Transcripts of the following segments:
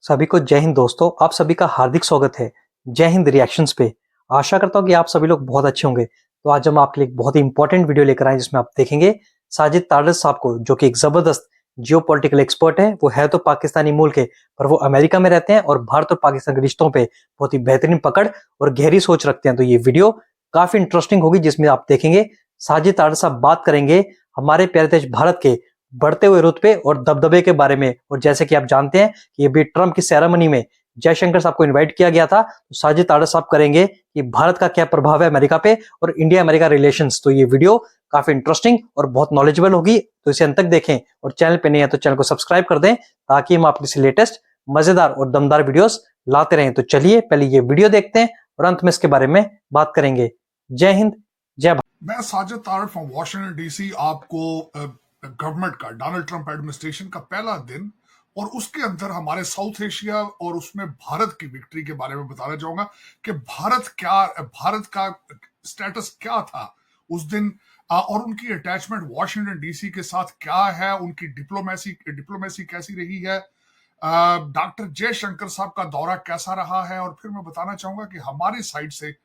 सभी को जय हिंद दोस्तों। आप सभी का हार्दिक स्वागत है जय हिंद रिएक्शंस पे। आशा करता हूँ कि आप सभी लोग बहुत अच्छे होंगे। तो आज हम आपके लिए एक बहुत ही इंपॉर्टेंट वीडियो लेकर आए जिसमें आप देखेंगे साजिद ताडर साहब को, जो कि एक जबरदस्त जियो पॉलिटिकल एक्सपर्ट है। वो है तो पाकिस्तानी मूल के, पर वो अमेरिका में रहते हैं और भारत और पाकिस्तान के रिश्तों पे बहुत ही बेहतरीन पकड़ और गहरी सोच रखते हैं। तो ये वीडियो काफी इंटरेस्टिंग होगी, जिसमें आप देखेंगे साजिद ताडर साहब बात करेंगे हमारे प्यारे देश भारत के बढ़ते हुए रुतबे और दबदबे के बारे में। और जैसे कि आप जानते हैं कि अभी ट्रंप की सेरेमनी में जयशंकर साहब को इनवाइट किया गया था, तो साजिद ताडर साहब करेंगे कि भारत का क्या प्रभाव है अमेरिका पे और इंडिया अमेरिका रिलेशंस। तो ये वीडियो काफी इंटरेस्टिंग और बहुत नॉलेजेबल होगी, तो इसे अंत तक देखें। और चैनल पे नहीं है तो चैनल को सब्सक्राइब कर दें, ताकि हम आपके लेटेस्ट मजेदार और दमदार वीडियोस लाते रहें। तो चलिए पहले ये वीडियो देखते हैं और अंत में इसके बारे में बात करेंगे। जय हिंद, जय भारत। मैं Sajid Tarar from Washington DC आपको गवर्नमेंट का डोनाल्ड ट्रंप एडमिनिस्ट्रेशन का पहला दिन और उसके अंदर हमारे साउथ एशिया और उसमें भारत की विक्ट्री के बारे में बताना चाहूंगा कि भारत का स्टेटस क्या था उस दिन और उनकी अटैचमेंट वॉशिंगटन डीसी के साथ क्या है, उनकी डिप्लोमेसी कैसी रही है, डॉक्टर जयशंकर साहब का दौरा कैसा रहा है, और फिर मैं बताना चाहूंगा कि हमारी साइड से,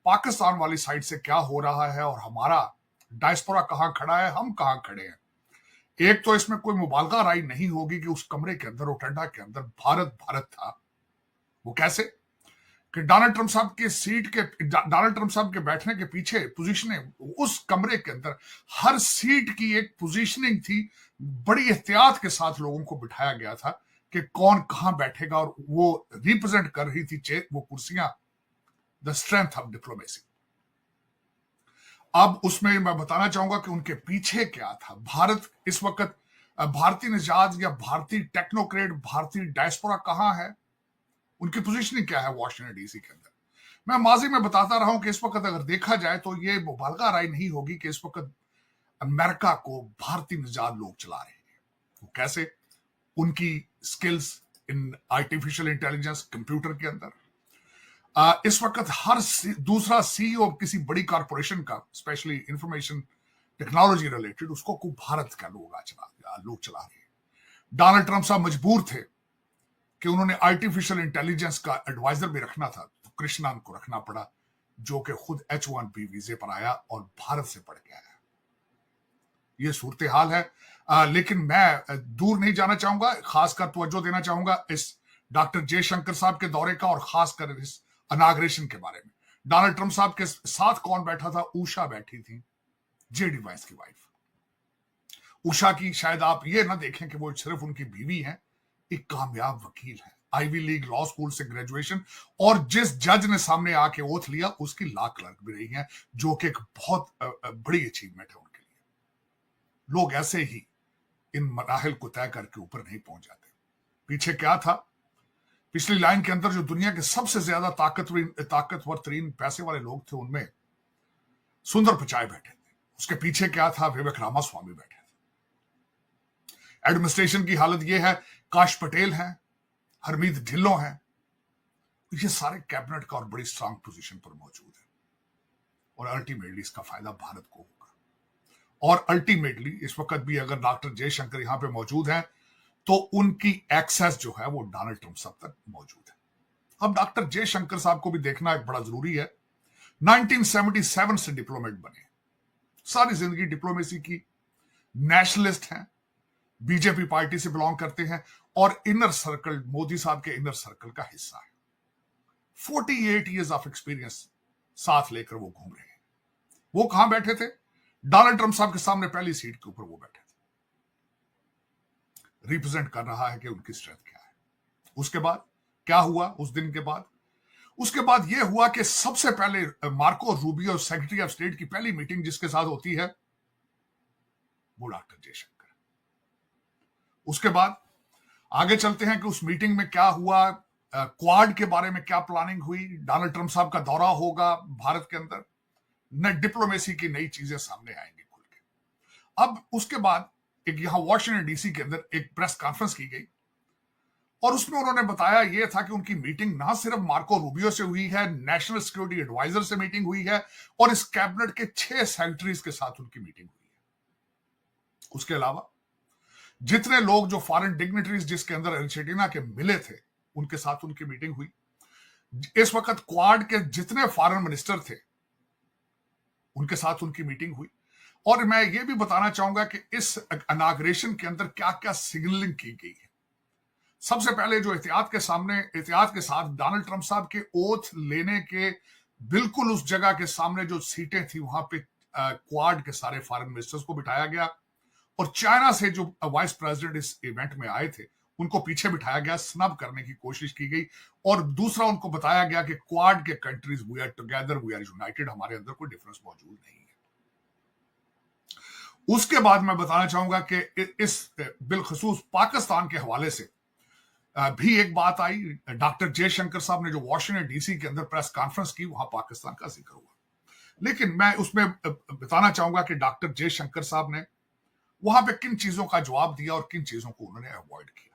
पाकिस्तान वाली साइड से क्या हो रहा है और हमारा डायस्पोरा कहां खड़ा है, हम कहां खड़े हैं। एक तो इसमें कोई मुबालगा राय नहीं होगी कि उस कमरे के अंदर, ओटेंडा के अंदर भारत भारत था। वो कैसे कि डोनाल्ड ट्रंप साहब के बैठने के पीछे पोजीशनिंग, उस कमरे के अंदर हर सीट की एक पोजीशनिंग थी। बड़ी एहतियात के साथ लोगों को बिठाया गया था कि कौन कहां बैठेगा, और वो रिप्रेजेंट कर रही थी वो कुर्सियां द स्ट्रेंथ ऑफ डिप्लोमेसी। अब उसमें मैं बताना चाहूंगा कि उनके पीछे क्या था। भारत इस वक्त, भारतीय निजात या भारतीय टेक्नोक्रेट, भारतीय डायस्पोरा कहां है, उनकी पोजीशनिंग क्या है वॉशिंगटन डीसी के अंदर। मैं माजी में बताता रहा हूं कि इस वक्त अगर देखा जाए तो ये मुबालगा राय नहीं होगी कि इस वक्त अमेरिका को भारतीय निजात लोग चला रहे हैं। वो कैसे, उनकी skills in artificial intelligence, computer के अंदर। इस वक्त हर दूसरा सीईओ किसी बड़ी कॉर्पोरेशन का, स्पेशली इंफॉर्मेशन टेक्नोलॉजी रिलेटेड, उसको को भारत का लोग चला रहे हैं। डोनाल्ड ट्रंप साहब मजबूर थे कि उन्होंने आर्टिफिशियल इंटेलिजेंस का एडवाइजर भी रखना था, तो कृष्णन को रखना पड़ा, जो कि खुद H1B वीजे पर आया और भारत से पढ़ के आया। ये सूरत हाल है। लेकिन मैं दूर नहीं जाना चाहूंगा, खासकर तवज्जो देना चाहूंगा इस डॉक्टर जयशंकर साहब के दौरे का और खासकर इस अनाग्रेशन के बारे में। डोनाल्ड ट्रंप साहब के साथ कौन बैठा था? उषा बैठी थी, जेडी वाइस की वाइफ। उषा की शायद आप ये ना देखें कि वो सिर्फ उनकी बीवी है, एक कामयाब वकील है, आईवी लीग लॉ स्कूल से ग्रेजुएशन, और जिस जज ने सामने आके ओथ लिया उसकी लॉ क्लर्क भी रही है, जो कि एक बहुत बड़ी अचीवमेंट है उनके लिए। लोग ऐसे ही इन मराहिल को तय करके ऊपर नहीं पहुंच जाते। पीछे क्या था? पिछली लाइन के अंदर जो दुनिया के सबसे ज्यादा ताकतवर तरीन पैसे वाले लोग थे, उनमें सुंदर पिचाई बैठे थे। उसके पीछे क्या था? विवेक रामास्वामी बैठे थे। एडमिनिस्ट्रेशन की हालत यह है, काश पटेल हैं, हरमीत ढिल्लों हैं, ये सारे कैबिनेट का और बड़ी स्ट्रांग पोजीशन पर मौजूद है, और अल्टीमेटली इसका फायदा भारत को होगा। और अल्टीमेटली इस वक्त भी अगर डॉक्टर जयशंकर यहां पे मौजूद हैं तो उनकी एक्सेस जो है वो डोनाल्ड ट्रंप साहब तक मौजूद है। अब डॉक्टर जयशंकर साहब को भी देखना एक बड़ा जरूरी है। 1977 से डिप्लोमेट बने, सारी जिंदगी डिप्लोमेसी की, नेशनलिस्ट हैं, बीजेपी पार्टी से बिलोंग करते हैं और इनर सर्कल, मोदी साहब के इनर सर्कल का हिस्सा है। 48 ईयर्स ऑफ एक्सपीरियंस साथ लेकर वो घूम रहे हैं। वो कहां बैठे थे? डोनाल्ड ट्रंप साहब के सामने पहली सीट के ऊपर वो बैठे थे। रिप्रेजेंट कर रहा है कि उनकी स्ट्रेंथ क्या है। उसके बाद क्या हुआ? उस दिन के बाद उसके बाद यह हुआ कि सबसे पहले Marco Rubio, secretary of state की पहली मीटिंग जिसके साथ होती है वो डॉक्टर जयशंकर। उसके बाद आगे चलते हैं कि उस मीटिंग में क्या हुआ, क्वाड के बारे में क्या प्लानिंग हुई, डोनाल्ड ट्रंप साहब का दौरा होगा भारत के अंदर, न डिप्लोमेसी की नई चीजें सामने आएंगी खुल के। अब उसके बाद एक यहां वॉशिंगटन डीसी के अंदर एक प्रेस कॉन्फ्रेंस की गई और उसमें उन्होंने बताया यह था कि उनकी मीटिंग ना सिर्फ मार्को रूबियो से हुई है, नेशनल सिक्योरिटी एडवाइजर से मीटिंग हुई है और इस कैबिनेट के 6 सेक्रेटरीज के साथ उनकी मीटिंग हुई है। उसके अलावा जितने लोग जो फॉरेन डिग्निटरीज जिसके अंदर अर्जेंटीना के मिले थे उनके साथ उनकी मीटिंग हुई। इस वक्त क्वाड के जितने फॉरेन मिनिस्टर थे उनके साथ उनकी मीटिंग हुई। और मैं ये भी बताना चाहूंगा कि इस इनॉग्रेशन के अंदर क्या क्या सिग्नलिंग की गई है। सबसे पहले जो एहतियात के साथ डोनाल्ड ट्रंप साहब के ओथ लेने के बिल्कुल उस जगह के सामने जो सीटें थी वहां पे क्वाड के सारे फॉरेन मिनिस्टर्स को बिठाया गया, और चाइना से जो वाइस प्रेसिडेंट इस इवेंट में आए थे उनको पीछे बिठाया गया, स्नब करने की कोशिश की गई। और दूसरा उनको बताया गया कि क्वाड के countries we are together, we are united, हमारे अंदर कोई डिफरेंस मौजूद नहीं है। उसके बाद मैं बताना चाहूंगा कि इस बिलखसूस पाकिस्तान के हवाले से भी एक बात आई। डॉक्टर जयशंकर साहब ने जो वॉशिंगटन डीसी के अंदर प्रेस कॉन्फ्रेंस की वहां पाकिस्तान का जिक्र हुआ, लेकिन मैं उसमें बताना चाहूंगा कि डॉक्टर जयशंकर साहब ने वहां पे किन चीजों का जवाब दिया और किन चीजों को उन्होंने अवॉइड किया।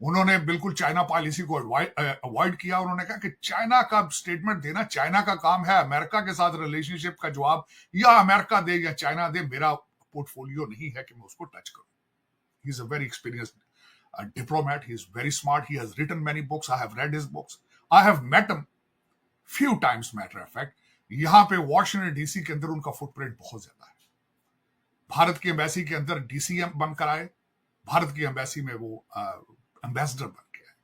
उन्होंने बिल्कुल चाइना पॉलिसी को अवॉइड किया। उन्होंने कहा कि चाइना का स्टेटमेंट देना चाइना का काम है, अमेरिका के साथ रिलेशनशिप का जवाब या अमेरिका दे या चाइना दे, मेरा पोर्टफोलियो नहीं है कि मैं उसको टच करूं। He is a very experienced diplomat, he is very smart, he has written many books, I have read his books, I have met him few times, matter of fact। यहां पे Washington DC के अंदर उनका footprint बहुत ज्यादा है। भारत की embassy के अंदर डीसीएम बनकर आए, भारत की एम्बेसी में वो एम्बेसडर बन के आए।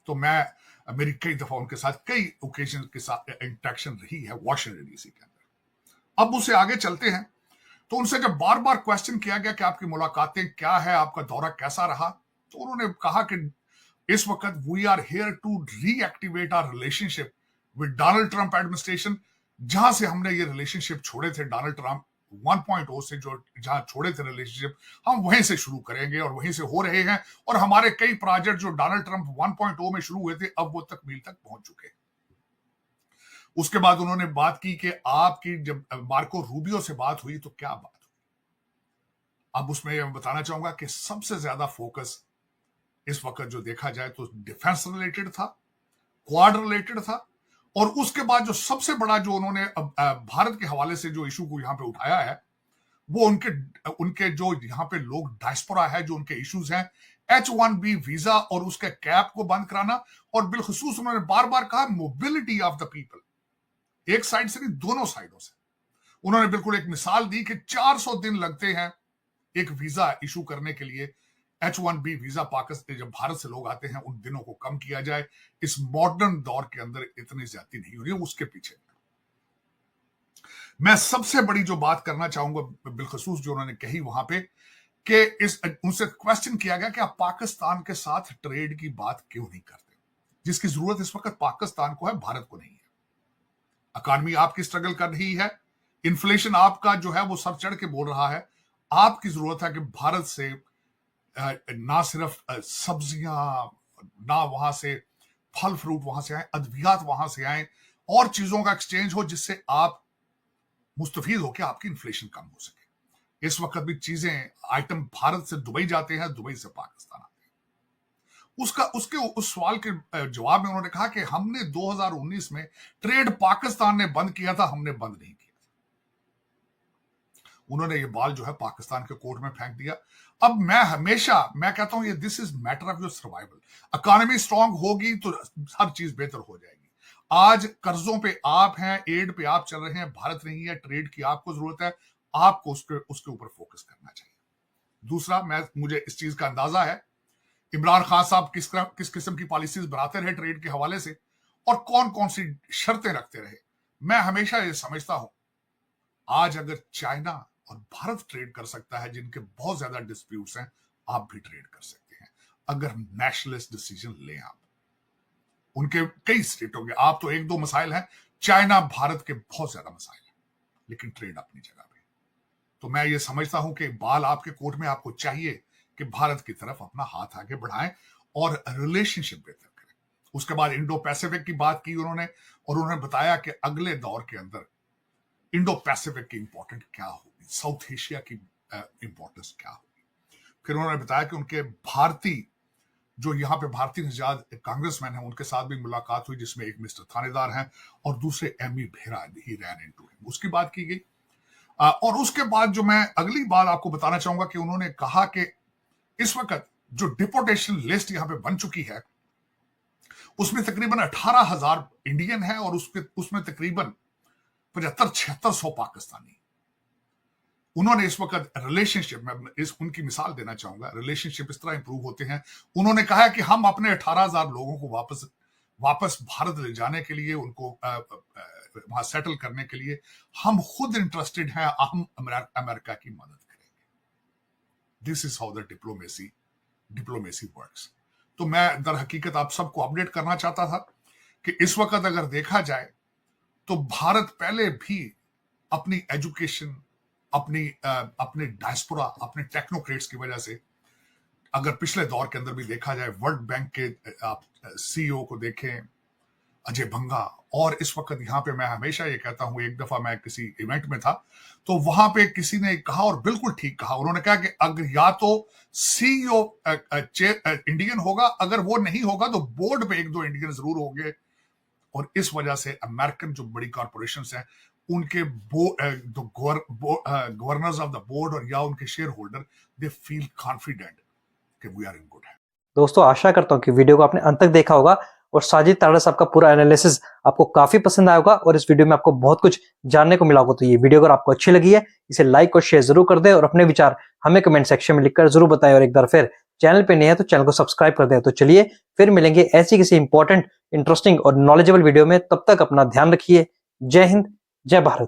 तो मैं मेरी कई दफा उनके साथ कई ओकेजन के साथ इंटरेक्शन रही है वॉशिंगटन डीसी के अंदर। अब उससे आगे चलते हैं, तो उनसे जब बार बार क्वेश्चन किया गया कि आपकी मुलाकातें क्या है, आपका दौरा कैसा रहा, तो उन्होंने कहा कि इस वक्त we are here to reactivate our relationship with Donald Trump administration. जहां से हमने ये रिलेशनशिप छोड़े थे डोनाल्ड ट्रंप 1.0 से, जो जहां छोड़े थे रिलेशनशिप, हम वहीं से शुरू करेंगे और वहीं से हो रहे हैं। और हमारे कई प्रोजेक्ट जो डोनाल्ड ट्रंप 1.0 में शुरू हुए थे अब वो तकमील तक पहुंच चुके हैं। उसके बाद उन्होंने बात की कि आपकी जब मार्को रूबियो से बात हुई तो क्या बात हुई। अब उसमें मैं बताना चाहूंगा कि सबसे ज्यादा फोकस इस वक्त जो देखा जाए तो डिफेंस रिलेटेड था, क्वाड रिलेटेड था, और उसके बाद जो सबसे बड़ा जो उन्होंने भारत के हवाले से जो इशू को यहां पे उठाया है वो उनके जो यहां पे लोग डायस्पोरा है, जो उनके इश्यूज हैं, H1B वीजा और उसके कैप को बंद कराना। और बिलखसूस उन्होंने बार बार कहा मोबिलिटी ऑफ द पीपल, एक साइड से नहीं दोनों साइडों से। उन्होंने बिल्कुल एक मिसाल दी कि 400 दिन लगते हैं एक वीजा इशू करने के लिए। H1B वीजा पाकिस्तान जब भारत से लोग आते हैं उन दिनों को कम किया जाए, इस मॉडर्न दौर के अंदर इतनी ज्यादती नहीं हो रही है। उसके पीछे मैं सबसे बड़ी जो बात करना चाहूंगा बिलखसूस जो उन्होंने कही वहां पे कि उनसे क्वेश्चन किया गया कि आप पाकिस्तान के साथ ट्रेड की बात क्यों नहीं करते, जिसकी जरूरत इस वक्त पाकिस्तान को है, भारत को नहीं है। इकॉनमी आपकी स्ट्रगल कर रही है, इन्फ्लेशन आपका जो है वो सर चढ़ के बोल रहा है। आपकी जरूरत है कि भारत से ना सिर्फ सब्जियां, ना वहां से फल फ्रूट वहां से आए, अद्वियात वहां से आए, और चीजों का एक्सचेंज हो जिससे आप मुस्तफीद हो कि आपकी इन्फ्लेशन कम हो सके। इस वक्त भी चीजें आइटम भारत से दुबई जाते हैं, दुबई से पाकिस्तान आते हैं। उस सवाल के जवाब में उन्होंने कहा कि हमने 2019 में ट्रेड पाकिस्तान ने बंद किया था, हमने बंद नहीं किया। उन्होंने ये बाल जो है पाकिस्तान के कोर्ट में फेंक दिया। अब मैं कहता हूं ये this is matter of your survival. Economy strong होगी तो हर चीज बेहतर हो जाएगी। आज कर्जों पे आप हैं, एड पे आप चल रहे हैं, भारत नहीं है, ट्रेड की आपको जरूरत है, आपको उसके ऊपर फोकस करना चाहिए। दूसरा, मुझे इस चीज का अंदाजा है इमरान खान साहब किस किस्म की पॉलिसीज बनाते रहे ट्रेड के हवाले से और कौन कौन सी शर्तें रखते रहे। मैं हमेशा ये समझता हूं आज अगर चाइना और भारत ट्रेड कर सकता है, जिनके बहुत ज्यादा डिस्प्यूट्स हैं, आप भी ट्रेड कर सकते हैं अगर नेशनलिस्ट डिसीजन लें। आप उनके कई स्टेटों के, आप तो एक दो मसाइल हैं, चाइना भारत के बहुत ज्यादा मसाइल हैं, लेकिन ट्रेड अपनी जगह पे। तो मैं ये समझता हूं कि बाल आपके कोर्ट में, आपको चाहिए कि भारत की तरफ अपना हाथ आगे बढ़ाएं और रिलेशनशिप बेहतर करें। उसके बाद इंडो पैसिफिक की बात की उन्होंने, और उन्होंने बताया कि अगले दौर के अंदर इंडो पैसिफिक की इंपॉर्टेंट क्या होगी, साउथ एशिया की इंपॉर्टेंस क्या होगी। फिर उन्होंने बताया कि उनके भारतीय जो यहाँ पे भारतीय निजात कांग्रेसमैन हैं, उनके साथ भी मुलाकात हुई, जिसमें एक मिस्टर थानेदार हैं और दूसरे एमी भेरा, ही रैन इनटू हिम, उसकी बात की गई। और उसके बाद जो मैं अगली बात आपको बताना चाहूंगा कि उन्होंने कहा कि इस वक्त जो डिपोर्टेशन लिस्ट यहाँ पे बन चुकी है, उसमें तकरीबन 18,000 इंडियन है और उसमें तकरीबन 75-7600 पाकिस्तानी। उन्होंने इस वक्त रिलेशनशिप में उनकी मिसाल देना चाहूंगा, रिलेशनशिप इस तरह इंप्रूव होते हैं। उन्होंने कहा है कि हम अपने 18,000 लोगों को वापस भारत ले जाने के लिए, उनको वहां सेटल करने के लिए हम खुद इंटरेस्टेड हैं, हम अमेरिका की मदद करेंगे। This is how the diplomacy works. तो मैं दर हकीकत आप सबको अपडेट करना चाहता था कि इस वक्त अगर देखा जाए तो भारत पहले भी अपनी एजुकेशन, अपने डायस्पोरा, अपने टेक्नोक्रेट्स की वजह से, अगर पिछले दौर के अंदर भी देखा जाए, वर्ल्ड बैंक के आप सीईओ को देखें, अजय भंगा, और इस वक्त यहाँ पे मैं हमेशा ये कहता हूं, एक दफा मैं किसी इवेंट में था तो वहां पे किसी ने कहा और बिल्कुल ठीक कहा, उन्होंने कहा कि अगर या तो सीईओ इंडियन होगा, अगर वो नहीं होगा तो बोर्ड पे 1-2 इंडियन जरूर होंगे। और इस वजह से अमेरिकन जो बड़ी कॉर्पोरेशंस हैं उनके गवर्नर्स ऑफ द बोर्ड और या उनके share holder, they feel confident कि we are in good hand. दोस्तों आशा करता हूँ कि वीडियो को आपने अंत तक देखा होगा और साजिद तारड़ साहब का पूरा एनालिसिस आपको काफी पसंद आया होगा और इस वीडियो में आपको बहुत कुछ जानने को मिला होगा। तो ये वीडियो अगर आपको अच्छी लगी है, इसे लाइक और शेयर जरूर कर दें और अपने विचार हमें कमेंट सेक्शन में लिखकर जरूर बताएं। और एक बार फिर चैनल पे नए हैं तो चैनल को सब्सक्राइब कर दें। तो चलिए फिर मिलेंगे ऐसी किसी इंपॉर्टेंट, इंटरेस्टिंग और नॉलेजेबल वीडियो में। तब तक अपना ध्यान रखिए। जय हिंद, जय भारत।